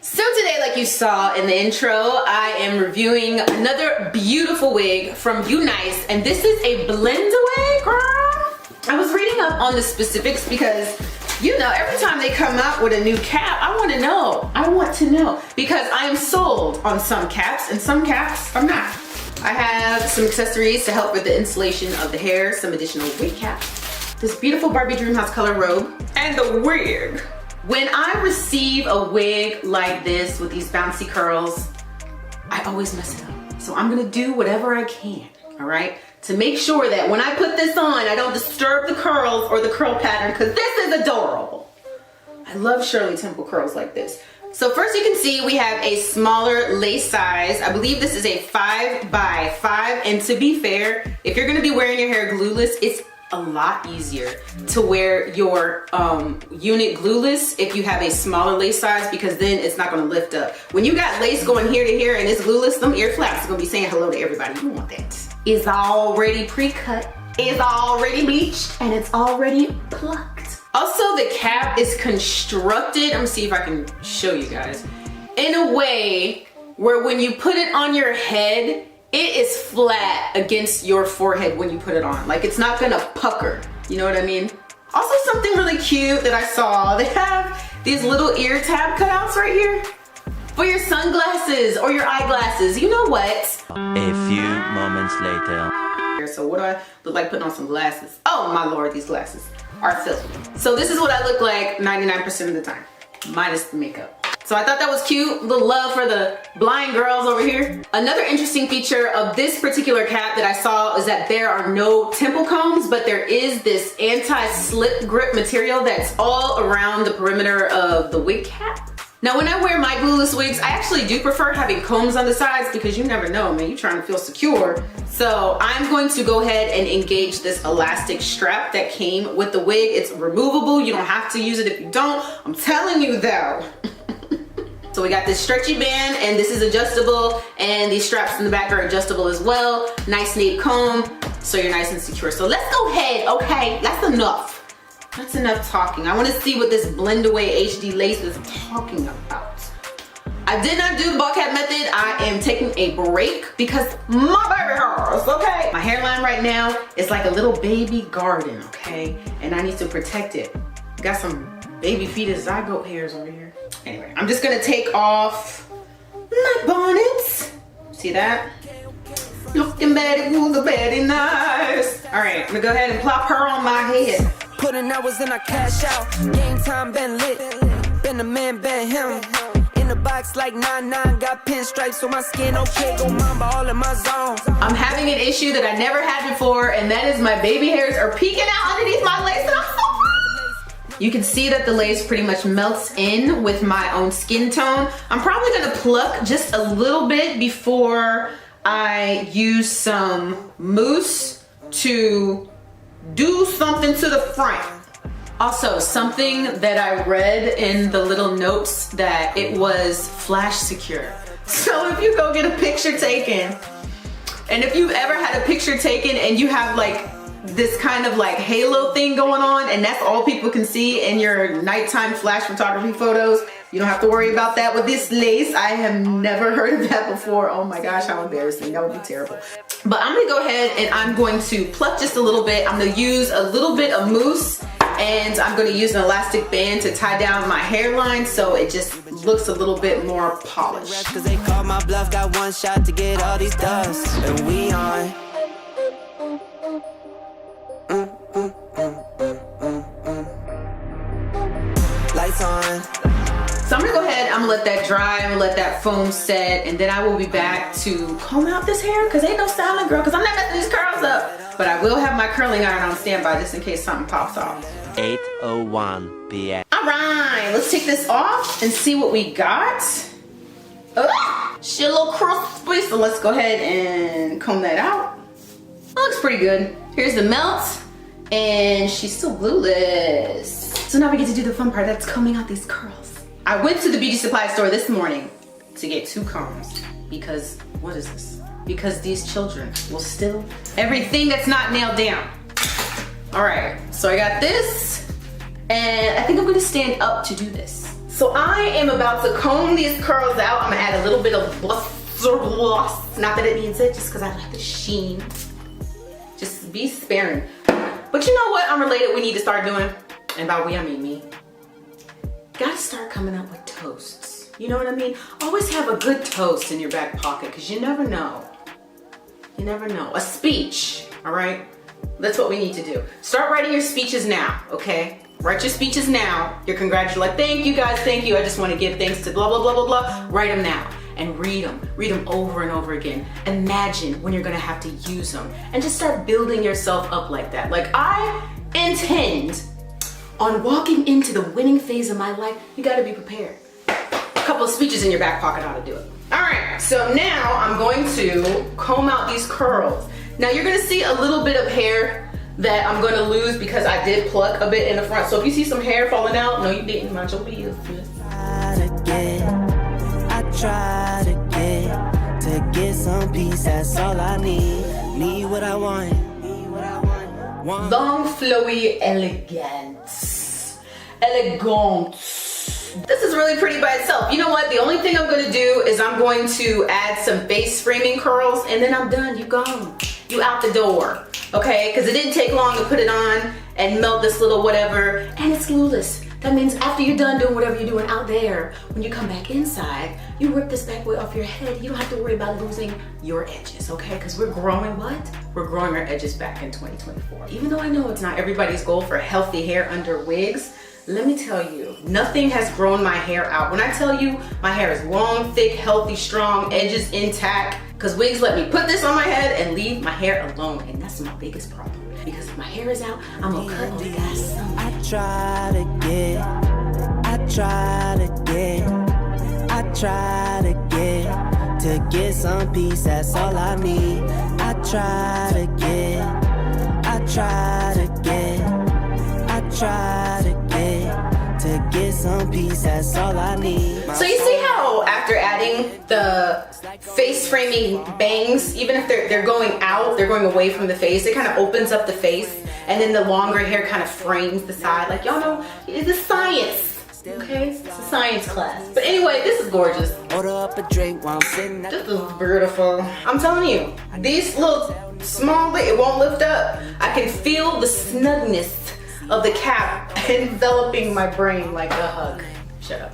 So today, like you saw in the intro, I am reviewing another beautiful wig from UNice, and this is a BlendAway, girl. I was reading up on the specifics because, you know, every time they come out with a new cap, I want to know. I want to know because I am sold on some caps and some caps I'm not. I have some accessories to help with the insulation of the hair, some additional wig caps, this beautiful Barbie Dreamhouse color robe, and the wig. When I receive a wig like this with these bouncy curls, I always mess it up. So I'm gonna do whatever I can, all right? To make sure that when I put this on, I don't disturb the curls or the curl pattern, because this is adorable. I love Shirley Temple curls like this. So first you can see we have a smaller lace size. I believe this is a 5x5, and to be fair, if you're gonna be wearing your hair glueless, it's a lot easier to wear your unit glueless if you have a smaller lace size, because then it's not gonna lift up. When you got lace going here to here and it's glueless, them ear flaps are gonna be saying hello to everybody. You don't want that. It's already pre-cut, it's already bleached, and it's already plucked. Also, the cap is constructed, I'm gonna see if I can show you guys, in a way where when you put it on your head, it is flat against your forehead when you put it on. Like, it's not gonna pucker, you know what I mean? Also, something really cute that I saw, they have these little ear tab cutouts right here for your sunglasses or your eyeglasses. You know what? A few moments later. So what do I look like putting on some glasses? Oh my Lord, these glasses are filthy. So this is what I look like 99% of the time, minus the makeup. So I thought that was cute, a little love for the blind girls over here. Another interesting feature of this particular cap that I saw is that there are no temple combs, but there is this anti-slip grip material that's all around the perimeter of the wig cap. Now when I wear my glueless wigs, I actually do prefer having combs on the sides because you never know, man, you're trying to feel secure. So I'm going to go ahead and engage this elastic strap that came with the wig. It's removable, you don't have to use it if you don't. I'm telling you though. So we got this stretchy band, and this is adjustable, and these straps in the back are adjustable as well. Nice nape comb, so you're nice and secure. So let's go ahead, okay? That's enough. That's enough talking. I want to see what this BlendAway HD lace is talking about. I did not do the ball cap method. I am taking a break because my baby hairs, okay? My hairline right now is like a little baby garden, okay? And I need to protect it. Got some baby fetus zygote hairs over here. Anyway, I'm just gonna take off my bonnet. See that? Looking Betty was a Betty nice. All right, I'm gonna go ahead and plop her on my head. Putting hours in, I cash out. Game time been lit. Been the man, been him. In the box like 9-9, got pinstripes so my skin okay. Go mamba all in my zone. I'm having an issue that I never had before, and that is my baby hairs are peeking out underneath my lace, and I'm so you can see that the lace pretty much melts in with my own skin tone. I'm probably gonna pluck just a little bit before I use some mousse to do something to the front. Also, something that I read in the little notes that it was flash secure. So if you go get a picture taken, and if you've ever had a picture taken and you have like this kind of like halo thing going on, and that's all people can see in your nighttime flash photography photos, you don't have to worry about that with this lace. I have never heard of that before. Oh my gosh, how embarrassing. That would be terrible. But I'm gonna go ahead and I'm going to pluck just a little bit. I'm gonna use a little bit of mousse, and I'm gonna use an elastic band to tie down my hairline so it just looks a little bit more polished. Cause they called my bluff, got one shot to get all these dust. And we on. Lights on. So I'm gonna go ahead, I'm gonna let that dry, I'm gonna let that foam set, and then I will be back to comb out this hair, because ain't no styling, girl, because I'm not messing these curls up. But I will have my curling iron on standby just in case something pops off. 8:01 p.m. All right, let's take this off and see what we got. Oh, she a little crispy, so let's go ahead and comb that out. That looks pretty good. Here's the melt, and she's still glueless. So now we get to do the fun part, that's combing out these curls. I went to the beauty supply store this morning to get 2 combs because, what is this? Because these children will steal everything that's not nailed down. All right, so I got this, and I think I'm gonna stand up to do this. So I am about to comb these curls out. I'm gonna add a little bit of gloss. Not that it needs it, just because I like the sheen. Just be sparing. But you know what unrelated we need to start doing? And by we, I mean me. Gotta start coming up with toasts. You know what I mean? Always have a good toast in your back pocket, because you never know. You never know. A speech, all right? That's what we need to do. Start writing your speeches now, okay? Write your speeches now. Your congratulations, like, thank you guys, thank you. I just want to give thanks to blah, blah, blah, blah, blah. Write them now and read them. Read them over and over again. Imagine when you're going to have to use them and just start building yourself up like that. Like, I intend on walking into the winning phase of my life. You got to be prepared. A couple of speeches in your back pocket ought to do it. All right, so now I'm going to comb out these curls. Now you're going to see a little bit of hair that I'm going to lose because I did pluck a bit in the front. So if you see some hair falling out, no, you didn't. Mind your business. I try to get some peace. That's all I need what I want. Long, flowy, elegance. This is really pretty by itself. You know what? The only thing I'm going to do is I'm going to add some face framing curls, and then I'm done. You gone. You out the door. Okay? Because it didn't take long to put it on and melt this little whatever. And it's glueless. That means after you're done doing whatever you're doing out there, when you come back inside, you rip this bad boy off your head. You don't have to worry about losing your edges, okay? Because we're growing what? We're growing our edges back in 2024. Even though I know it's not everybody's goal for healthy hair under wigs, let me tell you, nothing has grown my hair out. When I tell you my hair is long, thick, healthy, strong, edges intact, because wigs let me put this on my head and leave my hair alone. And that's my biggest problem. Because if my hair is out, I'm gonna cut on guys. I try to get some peace. That's all I need. I try to get some peace. That's all I need. So you see how after adding the face framing bangs, even if they're going out, they're going away from the face, it kind of opens up the face, and then the longer hair kind of frames the side. Like, y'all know, it's science, okay? It's a science class. But anyway, this is gorgeous. Order up a drink while I'm sitting. This is beautiful. I'm telling you, these little small, it won't lift up. I can feel the snugness of the cap enveloping my brain like a hug. Shut up.